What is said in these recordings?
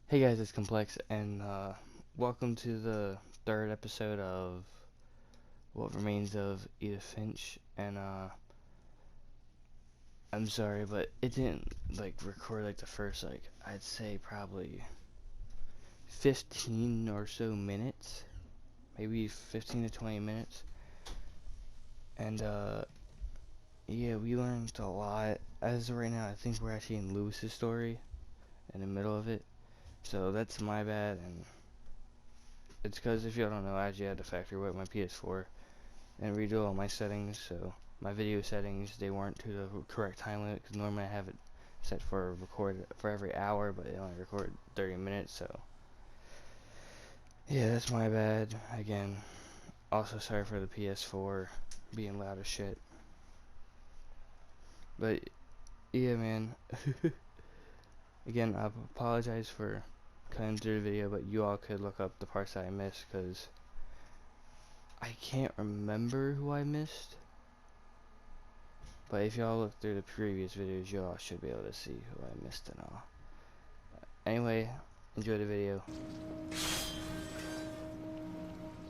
Hey guys, it's Complex, and welcome to the third episode of What Remains of Edith Finch. And I'm sorry, but it didn't record the first I'd say probably 15 or so minutes, maybe 15 to 20 minutes. And yeah, we learned a lot. As of right now, I think we're actually in Lewis's story, in the middle of it. So that's my bad, and it's because if y'all don't know, I actually had to factory wipe my PS4 and redo all my settings, so my video settings, they weren't to the correct time limit, because normally I have it set for record for every hour, but it only recorded 30 minutes, so yeah, that's my bad. Again, also sorry for the PS4 being loud as shit, but yeah, man. Again, I apologize for cutting through the video, but you all could look up the parts that I missed, because I can't remember who I missed. But if y'all look through the previous videos, y'all should be able to see who I missed and all. Anyway, enjoy the video.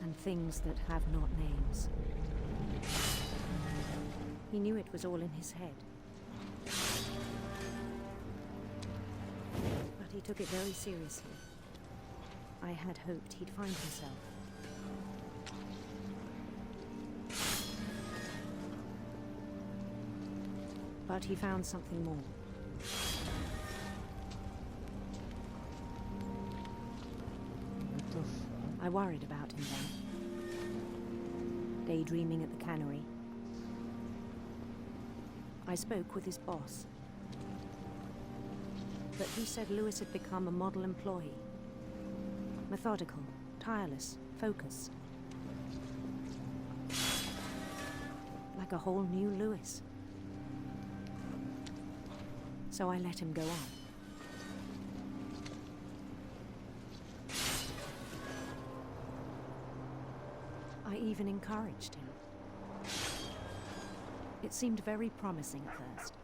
And things that have not names. He knew it was all in his head. But he took it very seriously. I had hoped he'd find himself. But he found something more. What the fuck? I worried about him then. Daydreaming at the cannery. I spoke with his boss. But he said Lewis had become a model employee. Methodical, tireless, focused. Like a whole new Lewis. So I let him go on. I even encouraged him. It seemed very promising at first.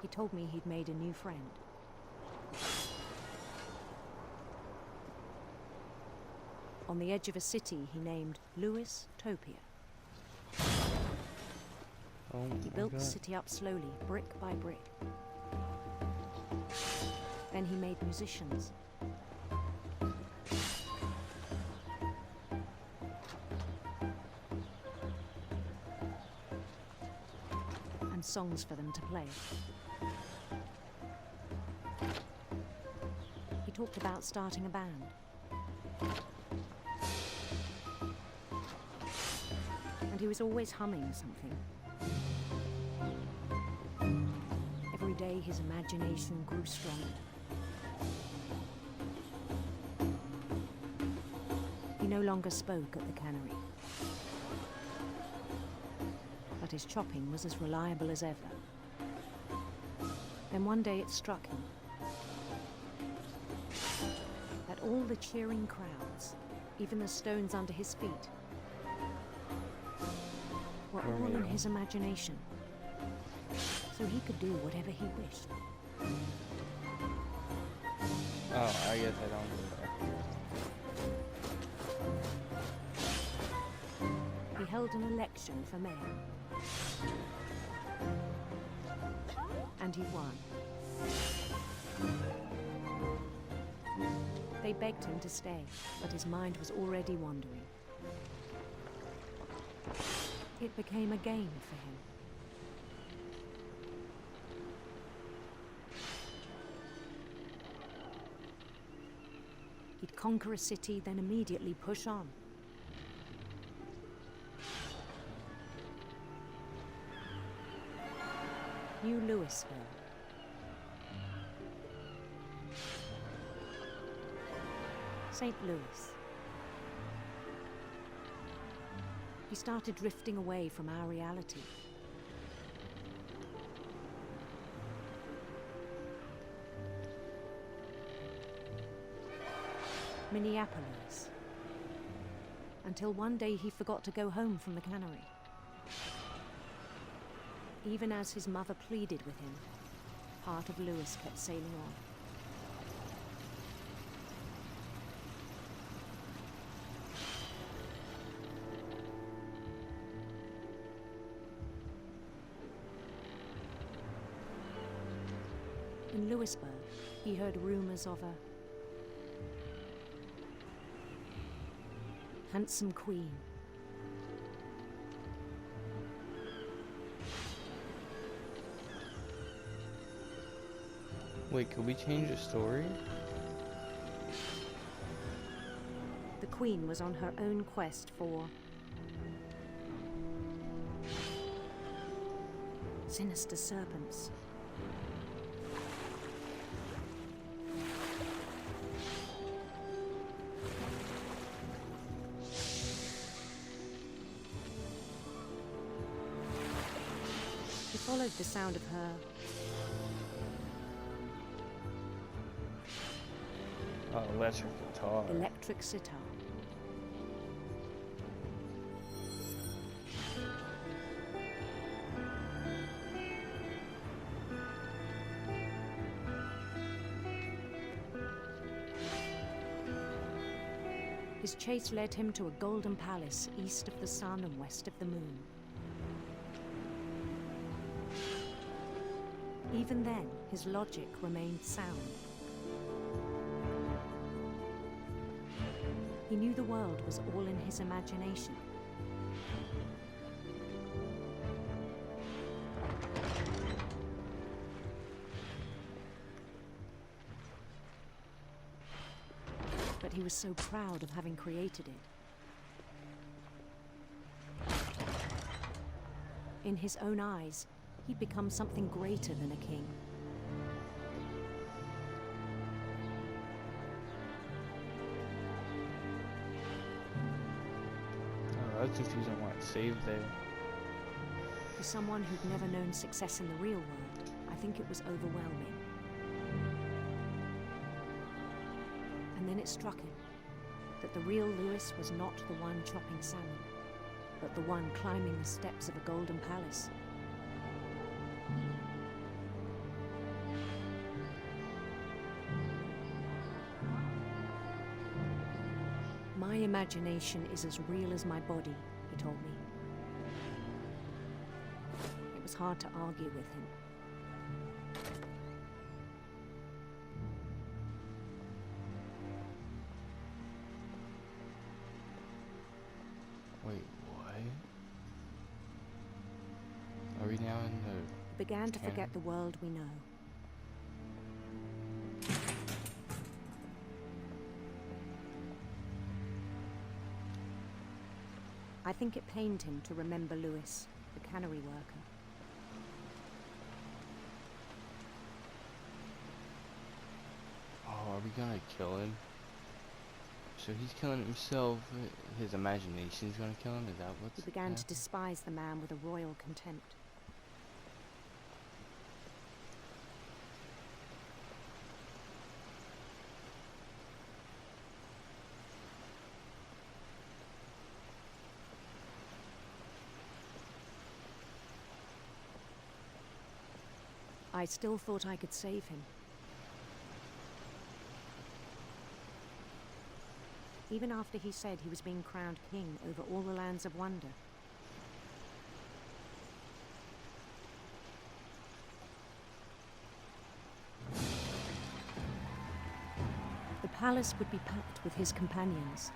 He told me he'd made a new friend. On the edge of a city he named Lewis Topia. Oh He my built the God. city up slowly, brick by brick. Then he made musicians. And songs for them to play. He talked about starting a band. And he was always humming something. Every day his imagination grew stronger. He no longer spoke at the cannery. But his chopping was as reliable as ever. Then one day it struck him that all the cheering crowds, even the stones under his feet, were all in his imagination. So he could do whatever he wished. Oh, I guess I don't know. He held an election for mayor. And he won. They begged him to stay, but his mind was already wandering. It became a game for him. He'd conquer a city, then immediately push on. New Louisville. St. Louis. He started drifting away from our reality. Minneapolis. Until one day he forgot to go home from the cannery. Even as his mother pleaded with him, part of Lewis kept sailing on. In Lewisburg, he heard rumors of a handsome queen. Wait, could we change the story? The queen was on her own quest for sinister serpents. He followed the sound of her Electric guitar. electric sitar. His chase led him to a golden palace east of the sun and west of the moon. Even then, his logic remained sound. He knew the world was all in his imagination. But he was so proud of having created it. In his own eyes, he'd become something greater than a king. I was confused on why it saved there. For someone who'd never known success in the real world, I think it was overwhelming. And then it struck him that the real Lewis was not the one chopping salmon, but the one climbing the steps of a golden palace. My imagination is as real as my body, he told me. It was hard to argue with him. Wait, what? Are we now in the... He began to forget the world we know. I think it pained him to remember Lewis, the cannery worker. Oh, are we gonna kill him? So he's killing himself, his imagination's gonna kill him? Is that what's He began to despise the man with a royal contempt. I still thought I could save him. Even after he said he was being crowned king over all the lands of wonder. The palace would be packed with his companions.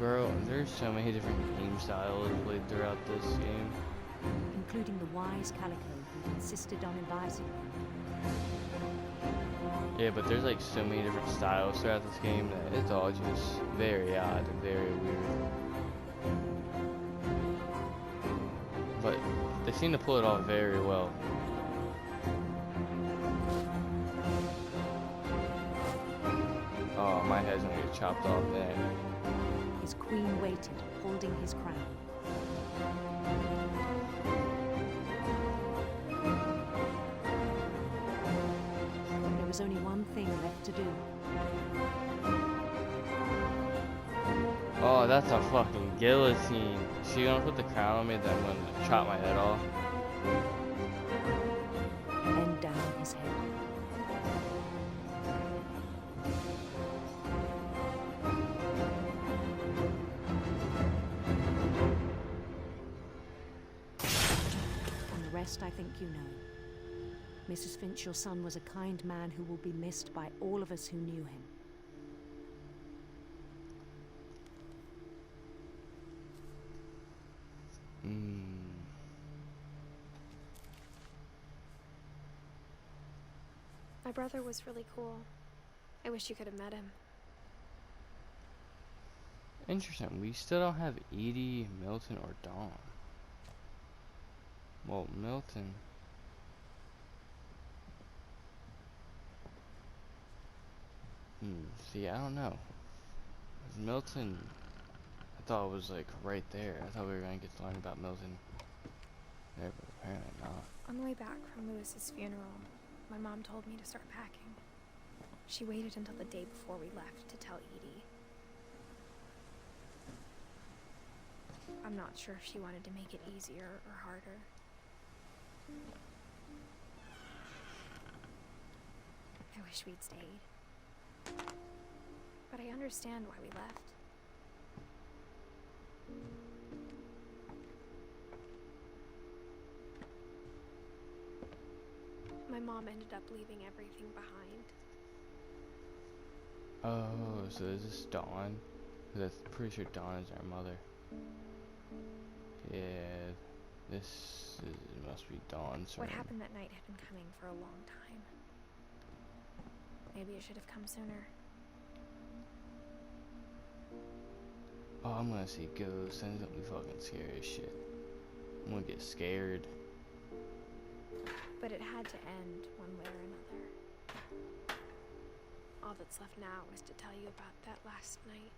Bro, there's so many different game styles played throughout this game. Including the wise Calico who insisted on advising him. Yeah, but there's like so many different styles throughout this game that it's all just very odd and very weird. But they seem to pull it off very well. Oh, my head's gonna get chopped off there. His queen waited, holding his crown. There was only one thing left to do. Oh, that's a fucking guillotine. She gonna put the crown on me, then I'm gonna chop my head off. Bend down his head. And the rest I think you know. Mrs. Finch, your son was a kind man who will be missed by all of us who knew him. My brother was really cool. I wish you could have met him. Interesting. We still don't have Edie, Milton, or Dawn. Well, Milton. See, I don't know. Milton, I thought it was like right there. I thought we were gonna get to learn about Milton there, but apparently not. On the way back from Lewis's funeral, my mom told me to start packing. She waited until the day before we left to tell Edie. I'm not sure if she wanted to make it easier or harder. I wish we'd stayed. But I understand why we left. My mom ended up leaving everything behind. Oh, so is this Dawn? 'Cause I'm pretty sure Dawn is our mother. Yeah, must be Dawn's What room. happened that night had been coming for a long time. Maybe it should have come sooner. Oh, I'm gonna see ghosts, and it's gonna be fucking scary as shit. I'm gonna get scared. But it had to end one way or another. All that's left now is to tell you about that last night.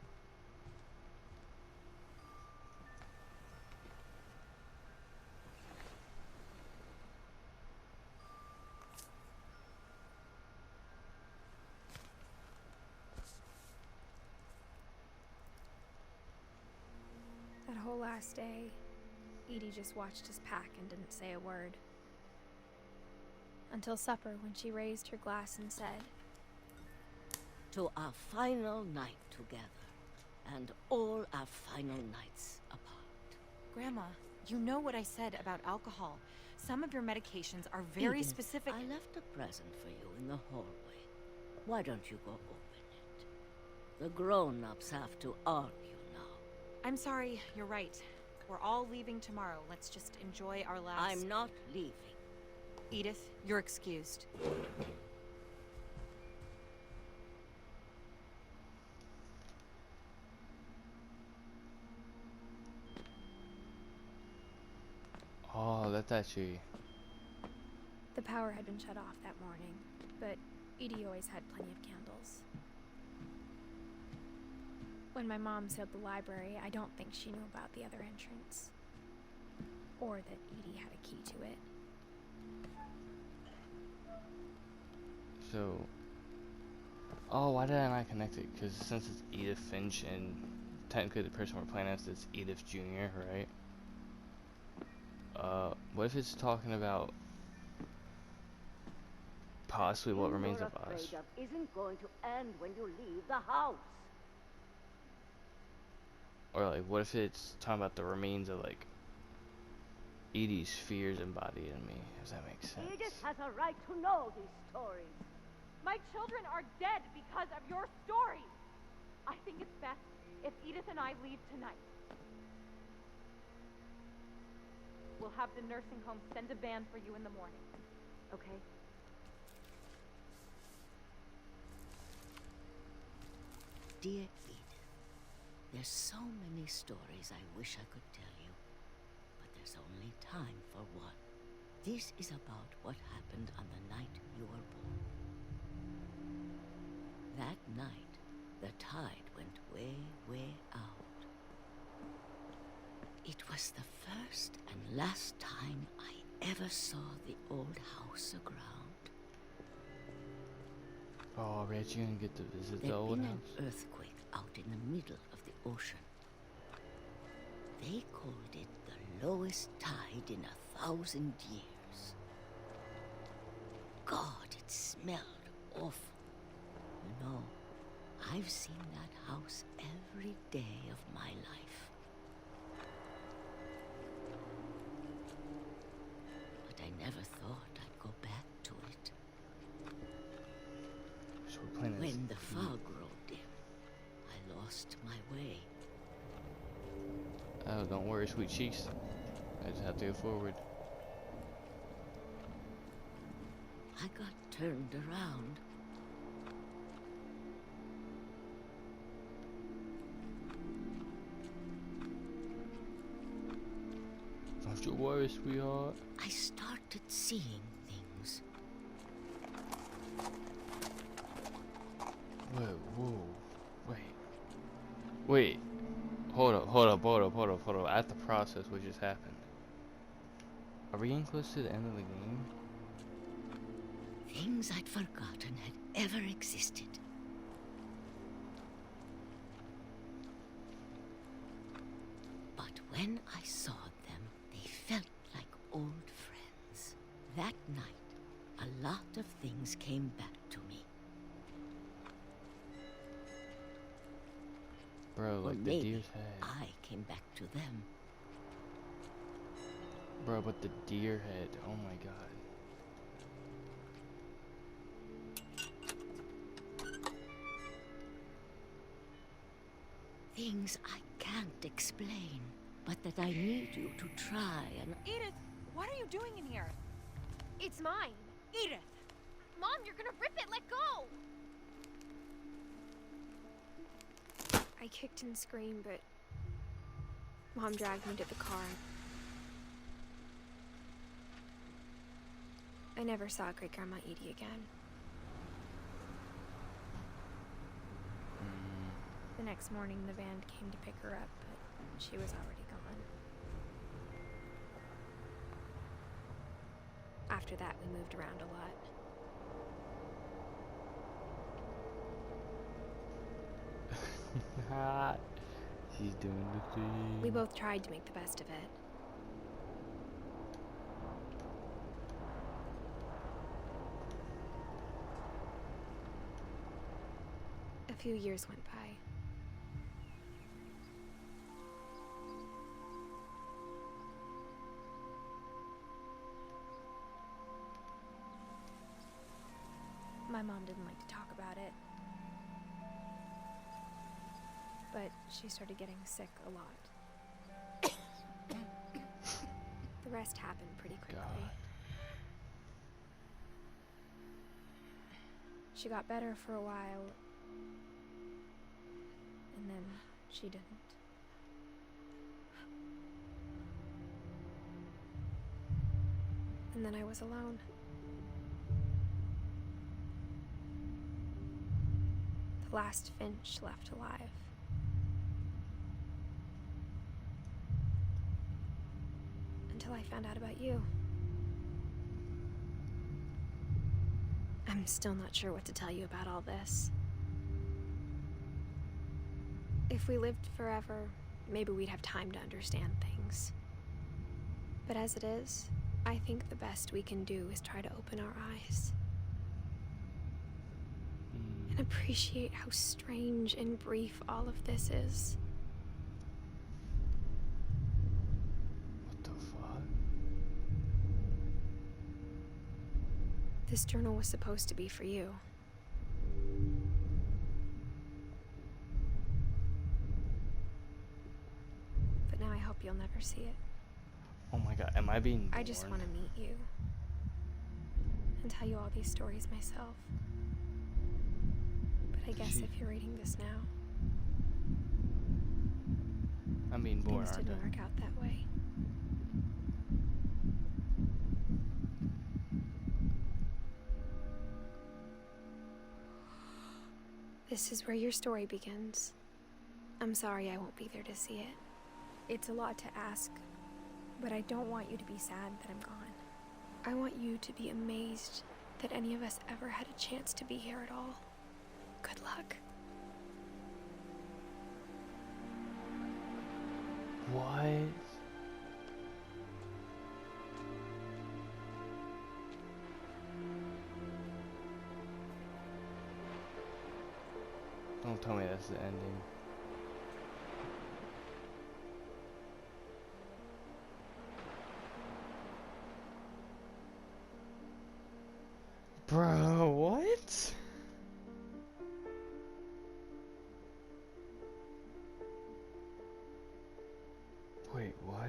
That whole last day, Edie just watched us pack and didn't say a word. Until supper, when she raised her glass and said, "To our final night together, and all our final nights apart." Grandma, you know what I said about alcohol. Some of your medications are very Edith, specific. I left a present for you in the hallway. Why don't you go open it? The grown-ups have to argue now. I'm sorry, you're right. We're all leaving tomorrow. Let's just enjoy our last... I'm not leaving. Edith, you're excused. Oh, that's actually... the power had been shut off that morning, but Edie always had plenty of candles. When my mom sealed the library, I don't think she knew about the other entrance. Or that Edie had a key to it. So... Oh, why did I not connect it? Because since it's Edith Finch, and technically the person we're playing as is Edith Jr., right? What if it's talking about possibly what remains of us? Isn't going to end when you leave the house. Or like, what if it's talking about the remains of like Edie's fears embodied in me? Does that make sense? Edith has a right to know these stories. My children are dead because of your stories. I think it's best if Edith and I leave tonight. We'll have the nursing home send a van for you in the morning. Okay? Dear Edith, there's so many stories I wish I could tell you, but there's only time for one. This is about what happened on the night you were born. That night, the tide went way, way out. It was the first and last time I ever saw the old house aground. Oh, Reggie, you gonna get to visit the There'd old been house? an earthquake out in the middle of the ocean They called it the lowest tide in 1,000 years. God, it smelled awful. You know, I've seen that house every day of my life. But I never thought I'd go back to it. So we're playing as When the fog rolled in, I lost my way. Oh, don't worry, sweet cheeks. I just have to go forward. I got turned around. Don't you worry, sweetheart. I started seeing things. Whoa. Wait. Hold up. I have to process what just happened. Are we getting close to the end of the game? Things I'd forgotten had ever existed. But when I saw them, they felt like old friends. That night, a lot of things came back to me. Bro, Or like the maybe deer's head. I came back to them. Bro, but the deer head. Oh my god. Things I can't explain, but that I need you to try and... Edith, what are you doing in here? It's mine. Edith! Mom, you're gonna rip it. Let go. I kicked and screamed, but Mom dragged me to the car. I never saw Great Grandma Edie again. The next morning, the van came to pick her up, but she was already gone. After that, we moved around a lot. She's doing the thing. We both tried to make the best of it. A few years went by. My mom didn't like to talk about it. But she started getting sick a lot. The rest happened pretty quickly. God. She got better for a while, and then she didn't. And then I was alone. The last Finch left alive. Until I found out about you. I'm still not sure what to tell you about all this. If we lived forever, maybe we'd have time to understand things. But as it is, I think the best we can do is try to open our eyes. And appreciate how strange and brief all of this is. What the fuck? This journal was supposed to be for you. But now I hope you'll never see it. Oh my god, am I being born? I just want to meet you. And tell you all these stories myself. But I guess if you're reading this now, I'm being born, things aren't didn't I? work out that way. This is where your story begins. I'm sorry I won't be there to see it. It's a lot to ask, but I don't want you to be sad that I'm gone. I want you to be amazed that any of us ever had a chance to be here at all. Good luck. What? Don't tell me that's the ending. Bro, what? Wait, what?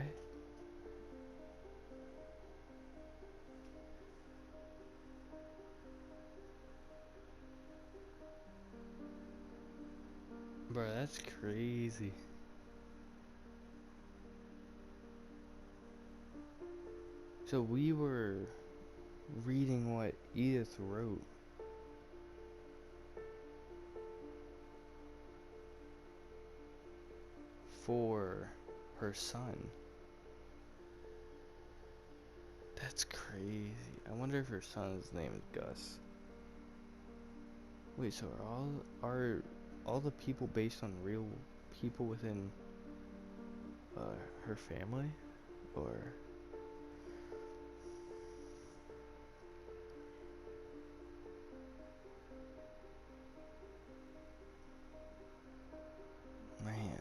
Bro, that's crazy. So we were reading what Edith wrote. For her son. That's crazy. I wonder if her son's name is Gus. Wait, so are all the people based on real people within her family? Or man.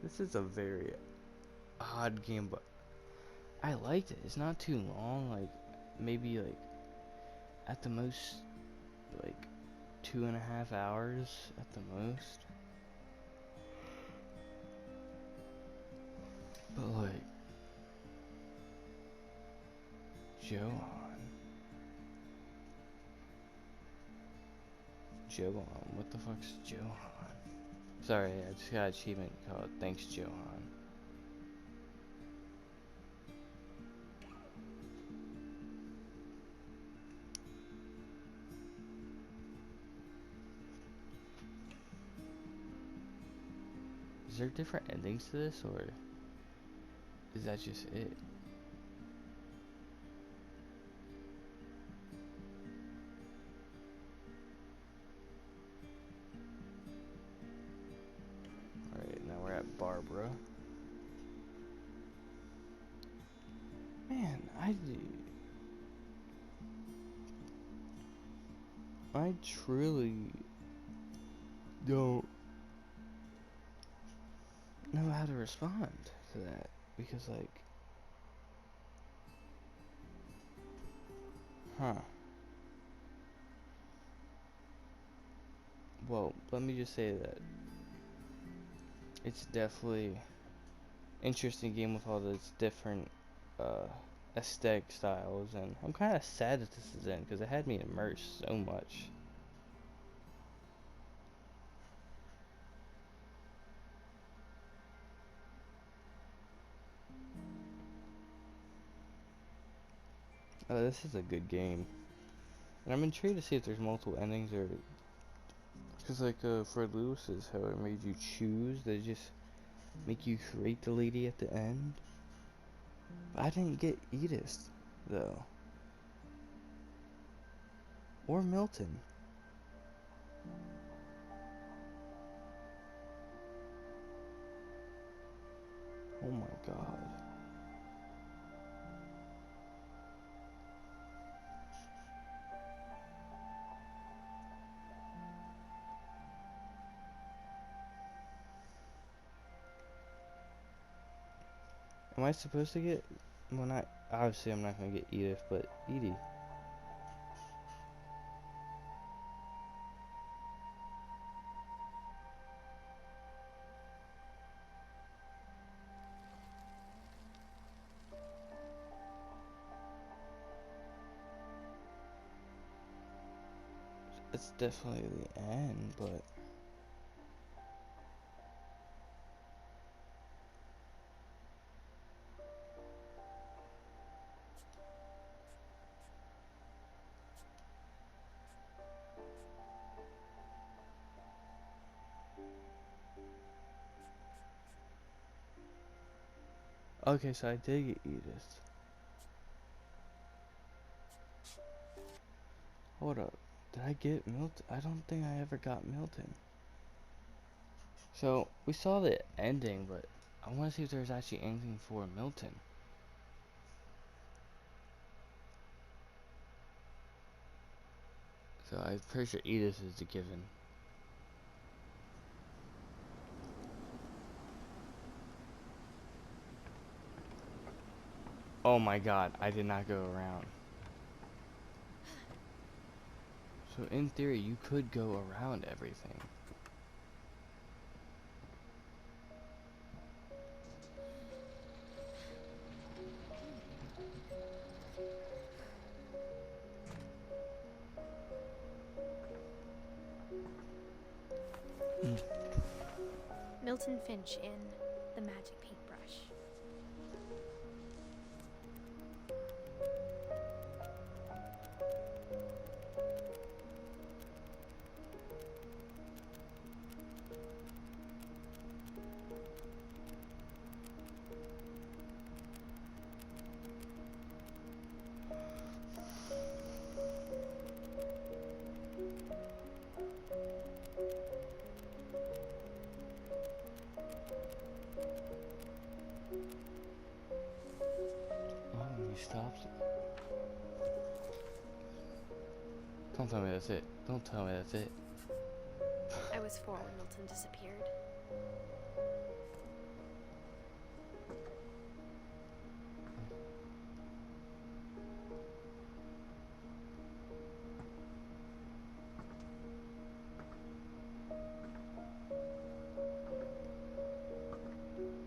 This is a very odd game, but I liked it. It's not too long, like maybe like at the most like 2.5 hours at the most. But like Johan, what the fuck's Johan? Sorry, I just got an achievement called Thanks Johan. Is there different endings to this, or is that just it? Alright, now we're at Barbara. Man, I truly don't know how to respond to that, because like, well, let me just say that it's definitely interesting game with all those different aesthetic styles, and I'm kind of sad that this is in because it had me immersed so much. This is a good game, and I'm intrigued to see if there's multiple endings, or because like for Lewis's, how it made you choose, they just make you create the lady at the end. I didn't get Edith though, or Milton. Oh my god. Am I supposed to get, well, not, obviously I'm not gonna get Edith, but Edie. It's definitely the end, but okay, so I did get Edith. Hold up. Did I get Milton? I don't think I ever got Milton. So, we saw the ending, but I want to see if there's actually anything for Milton. So, I'm pretty sure Edith is a given. Oh my god, I did not go around. So, in theory, you could go around everything. Milton Finch in The Magic Paintbrush. Stopped. Don't tell me that's it. Don't tell me that's it. I was 4 when Milton disappeared.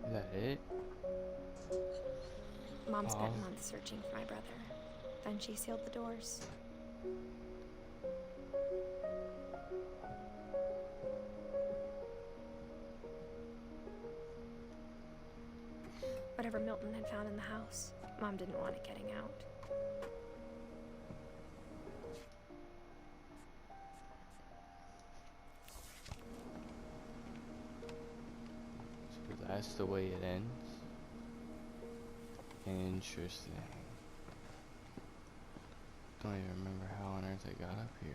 Is that it? Mom spent months searching for my brother. Then she sealed the doors. Whatever Milton had found in the house, Mom didn't want it getting out. So that's the way it ends. Interesting. Don't even remember how on earth I got up here.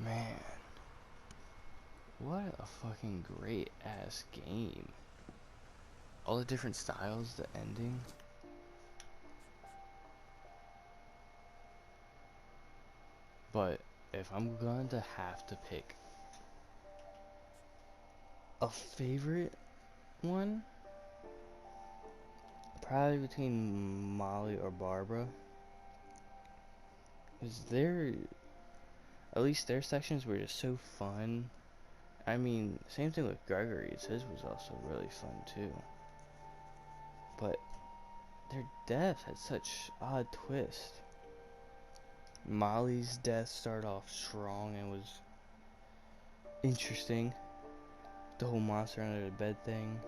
Man. What a fucking great ass game. All the different styles, the ending. But if I'm going to have to pick a favorite one, probably between Molly or Barbara. Because at least their sections were just so fun. I mean, same thing with Gregory's. His was also really fun too. But their death had such odd twist. Molly's death started off strong and was interesting. The whole monster under the bed thing.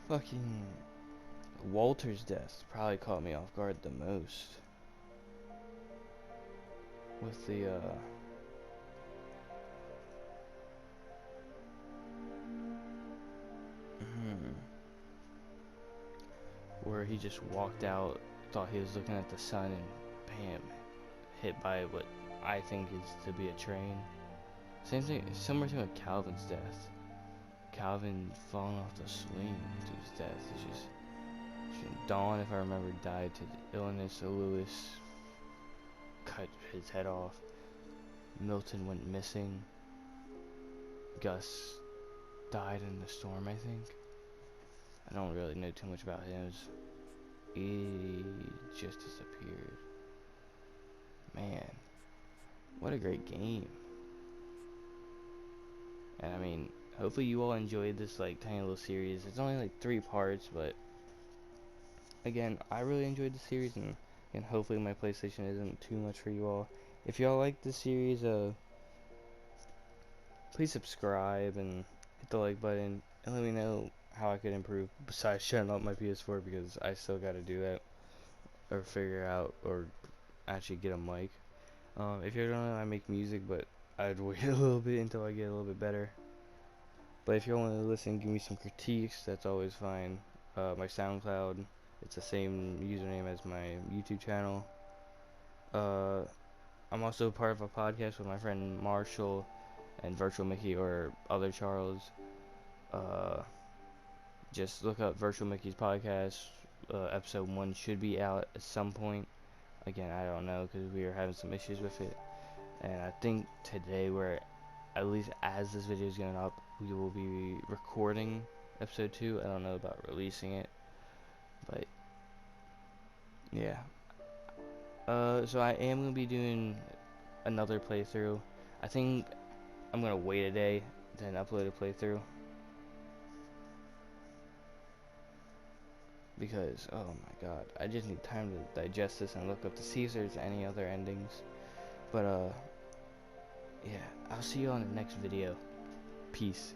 Fucking Walter's death probably caught me off guard the most. With the where he just walked out, thought he was looking at the sun, and bam, hit by what I think is to be a train. Same thing, similar to Calvin's death. Calvin falling off the swing to his death. It's just Dawn, if I remember, died to the illness. Lewis cut his head off. Milton went missing. Gus died in the storm, I think. I don't really know too much about him. He just disappeared. Man, what a great game. And I mean, hopefully you all enjoyed this like tiny little series. It's only like 3 parts, but again, I really enjoyed the series, and hopefully my PlayStation isn't too much for you all. If y'all like the series, please subscribe and hit the like button and let me know how I could improve besides shutting up my PS4, because I still got to do that or figure out or actually get a mic. If you don't know, I make music, but I'd wait a little bit until I get a little bit better. But if you want to listen, give me some critiques, that's always fine. My SoundCloud, it's the same username as my YouTube channel. I'm also part of a podcast with my friend Marshall and Virtual Mickey, or Other Charles. Just look up Virtual Mickey's podcast. Episode 1 should be out at some point. Again, I don't know because we are having some issues with it. And I think today, we're, at least as this video is going up, we will be recording episode 2. I don't know about releasing it, but yeah. So I am going to be doing another playthrough. I think I'm going to wait a day, then upload a playthrough. Because, oh my god, I just need time to digest this and look up to see if there's any other endings. But, yeah, I'll see you on the next video. Peace.